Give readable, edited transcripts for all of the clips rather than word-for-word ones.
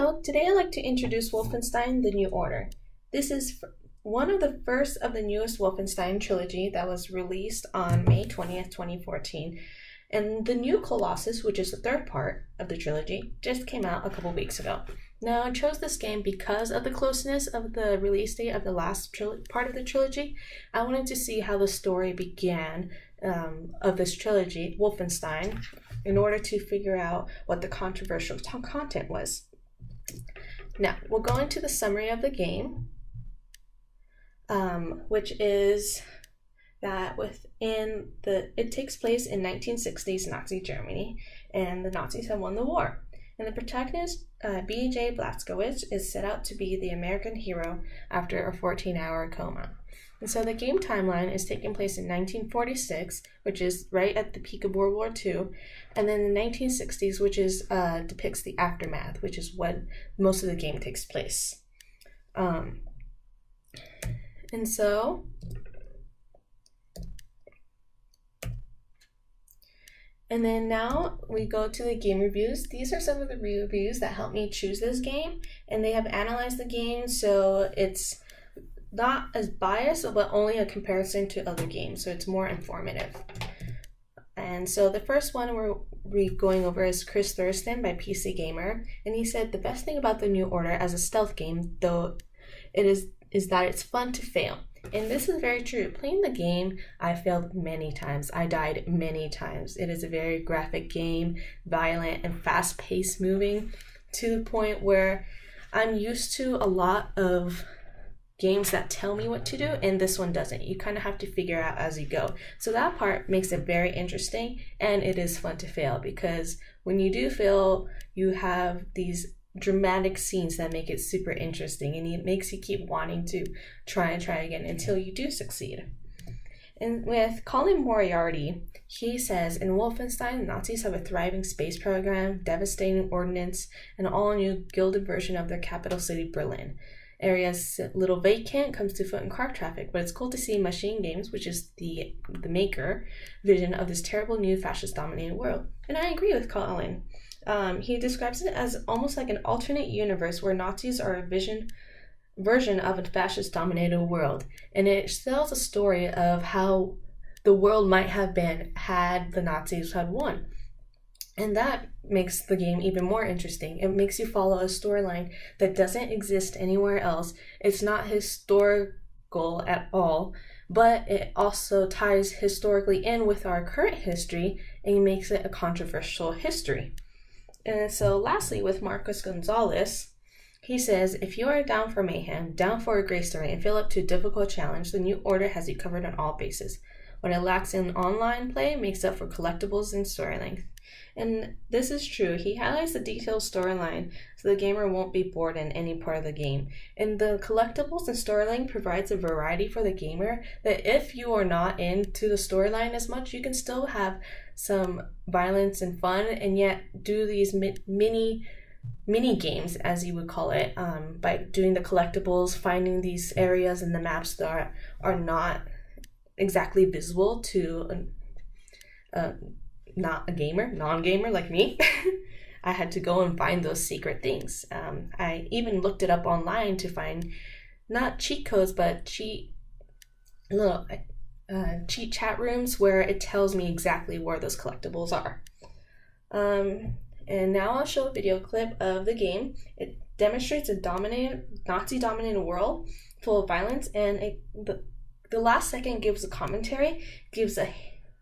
So today I'd like to introduce Wolfenstein: The New Order. This is one of the first of the newest Wolfenstein trilogy that was released on May 20th, 2014. And the new Colossus, which is the third part of the trilogy, just came out a couple weeks ago. Now, I chose this game because of the closeness of the release date of the last part of the trilogy. I wanted to see how the story began of this trilogy, Wolfenstein, in order to figure out what the controversial content was. Now, we'll go into the summary of the game, which is that it takes place in 1960s Nazi Germany, and the Nazis have won the war. And the protagonist, B.J. Boscovich, is set out to be the American hero after a 14-hour coma. And so the game timeline is taking place in 1946, which is right at the peak of World War II, and then the 1960s, which is depicts the aftermath, which is when most of the game takes place. And then now we go to the game reviews. These are some of the reviews that helped me choose this game, and they have analyzed the game, so it's not as biased, but only a comparison to other games, so it's more informative. And so the first one we're going over is Chris Thurston by PC Gamer, and he said the best thing about the New Order as a stealth game, though, is that it's fun to fail. And this is very true. Playing the game, I failed many times. I died many times. It is a very graphic game, violent and fast-paced moving, to the point where I'm used to a lot of games that tell me what to do, and this one doesn't. You kind of have to figure out as you go. So that part makes it very interesting, and it is fun to fail, because when you do fail, you have these dramatic scenes that make it super interesting, and it makes you keep wanting to try again until you do succeed. And with Colin Moriarty, he says, in Wolfenstein, Nazis have a thriving space program, devastating ordnance, and an all-new gilded version of their capital city, Berlin. Areas little vacant comes to foot and car traffic, but it's cool to see Machine Games, which is the maker, vision of this terrible new fascist-dominated world. And I agree with Colin. He describes it as almost like an alternate universe where Nazis are a version of a fascist-dominated world. And it tells a story of how the world might have been had the Nazis had won. And that makes the game even more interesting. It makes you follow a storyline that doesn't exist anywhere else. It's not historical at all, but it also ties historically in with our current history and makes it a controversial history. And so lastly, with Marcus Gonzalez, he says, if you are down for mayhem, down for a great story, and feel up to a difficult challenge, the New Order has you covered on all bases. What it lacks in online play makes up for collectibles and story length. And this is true. He highlights the detailed storyline so the gamer won't be bored in any part of the game. And the collectibles and storyline provides a variety for the gamer that if you are not into the storyline as much, you can still have some violence and fun, and yet do these mini games, as you would call it, by doing the collectibles, finding these areas in the maps that are not exactly visible to not a gamer, non-gamer like me. I had to go and find those secret things. I even looked it up online to find not cheat codes, but cheat chat rooms where it tells me exactly where those collectibles are. And now I'll show a video clip of the game. It demonstrates a Nazi-dominated world full of violence, and the last second gives a commentary, gives a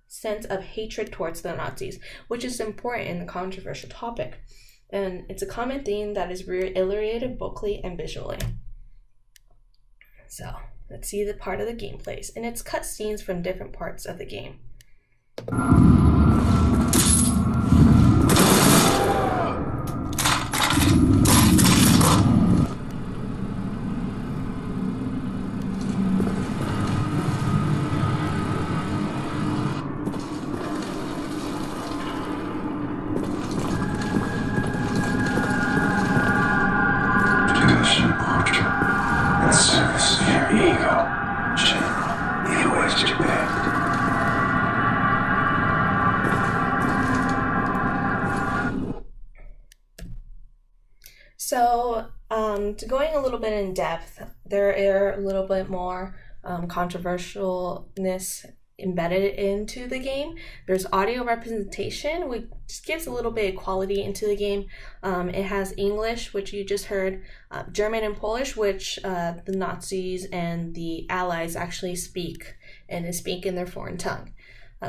sense of hatred towards the Nazis, which is important in the controversial topic. And it's a common theme that is reiterated vocally and visually. So let's see the part of the gameplays, and it's cut scenes from different parts of the game. So, to going a little bit in depth, there are a little bit more controversialness embedded into the game. There's audio representation, which gives a little bit of quality into the game. It has English, which you just heard, German and Polish, which the Nazis and the Allies actually speak, and they speak in their foreign tongue,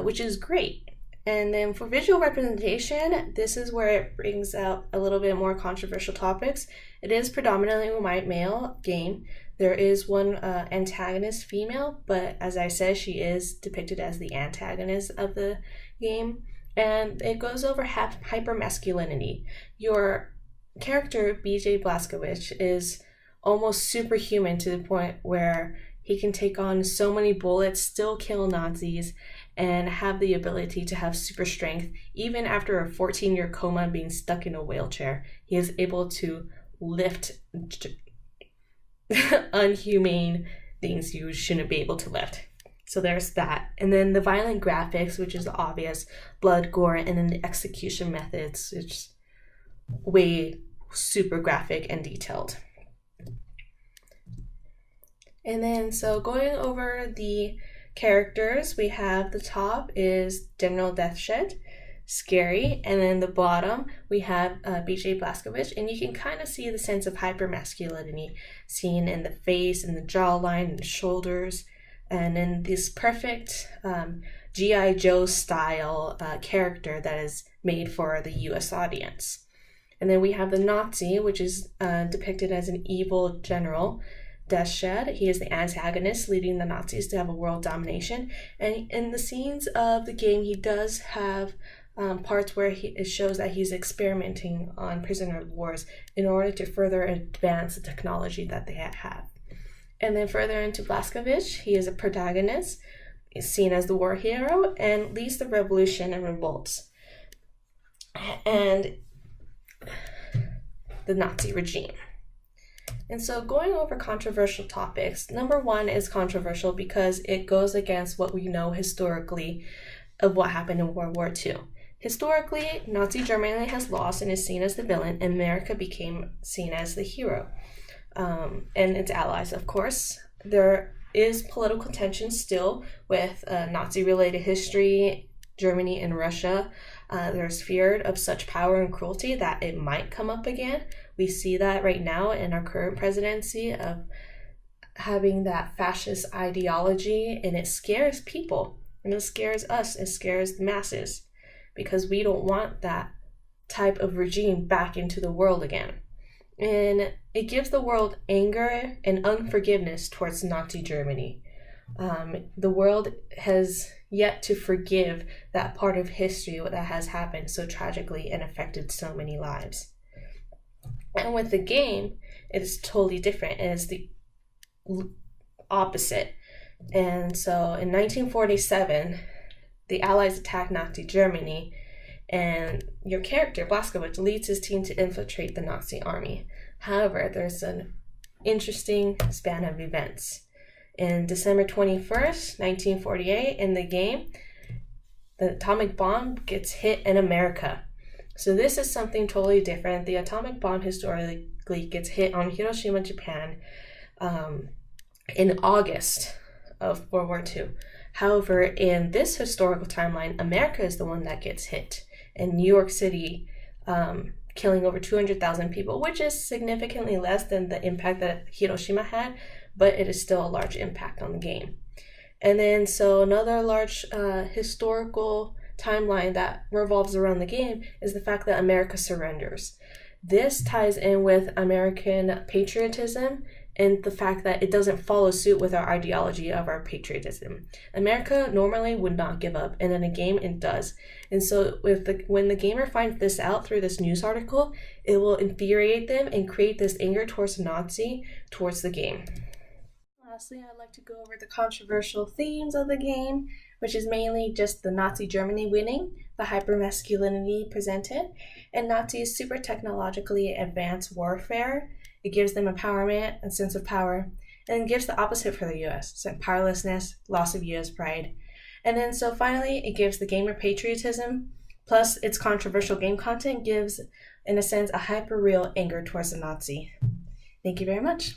which is great. And then for visual representation, this is where it brings out a little bit more controversial topics. It is predominantly a white male game. There is one antagonist female, but as I said, she is depicted as the antagonist of the game. And it goes over hypermasculinity. Your character, BJ Blaskovich, is almost superhuman to the point where he can take on so many bullets, still kill Nazis, and have the ability to have super strength. Even after a 14-year coma being stuck in a wheelchair, he is able to lift unhumane things you shouldn't be able to lift. So there's that. And then the violent graphics, which is obvious, blood, gore, and then the execution methods, which is way super graphic and detailed. And then, so going over the characters, we have the top is General Deathshed, scary, and then the bottom we have BJ Blaskovich, and you can kind of see the sense of hypermasculinity seen in the face and the jawline and the shoulders, and then this perfect G.I. Joe style character that is made for the US audience. And then we have the Nazi, which is depicted as an evil general, Deathshed. He is the antagonist, leading the Nazis to have a world domination. And in the scenes of the game, he does have parts where it shows that he's experimenting on prisoner of wars in order to further advance the technology that they have. And then further into Blaskovich, he is a protagonist, is seen as the war hero, and leads the revolution and revolts and the Nazi regime. And so going over controversial topics, number one is controversial because it goes against what we know historically of what happened in World War II. Historically, Nazi Germany has lost and is seen as the villain, and America became seen as the hero. And its allies, of course. There is political tension still with Nazi-related history, Germany and Russia. There's fear of such power and cruelty that it might come up again. We see that right now in our current presidency of having that fascist ideology, and it scares people, and it scares us, it scares the masses, because we don't want that type of regime back into the world again. And it gives the world anger and unforgiveness towards Nazi Germany. The world has yet to forgive that part of history that has happened so tragically and affected so many lives. And with the game, it is totally different. It is the opposite. And so in 1947, the Allies attacked Nazi Germany, and your character, Blaskovich, leads his team to infiltrate the Nazi army. However, there's an interesting span of events. In December 21st, 1948, in the game, the atomic bomb gets hit in America. So this is something totally different. The atomic bomb historically gets hit on Hiroshima, Japan, in August of World War II. However, in this historical timeline, America is the one that gets hit in New York City, killing over 200,000 people, which is significantly less than the impact that Hiroshima had, but it is still a large impact on the game. And then, so another large historical timeline that revolves around the game is the fact that America surrenders. This ties in with American patriotism and the fact that it doesn't follow suit with our ideology of our patriotism. America normally would not give up, and in a game it does. And so when the gamer finds this out through this news article, it will infuriate them and create this anger towards Nazi towards the game. Lastly, I'd like to go over the controversial themes of the game, which is mainly just the Nazi Germany winning, the hypermasculinity presented, and Nazis' super technologically advanced warfare. It gives them empowerment and sense of power, and gives the opposite for the US, so powerlessness, loss of US pride. And then so finally, it gives the gamer patriotism, plus its controversial game content gives in a sense, a hyper real anger towards the Nazi. Thank you very much.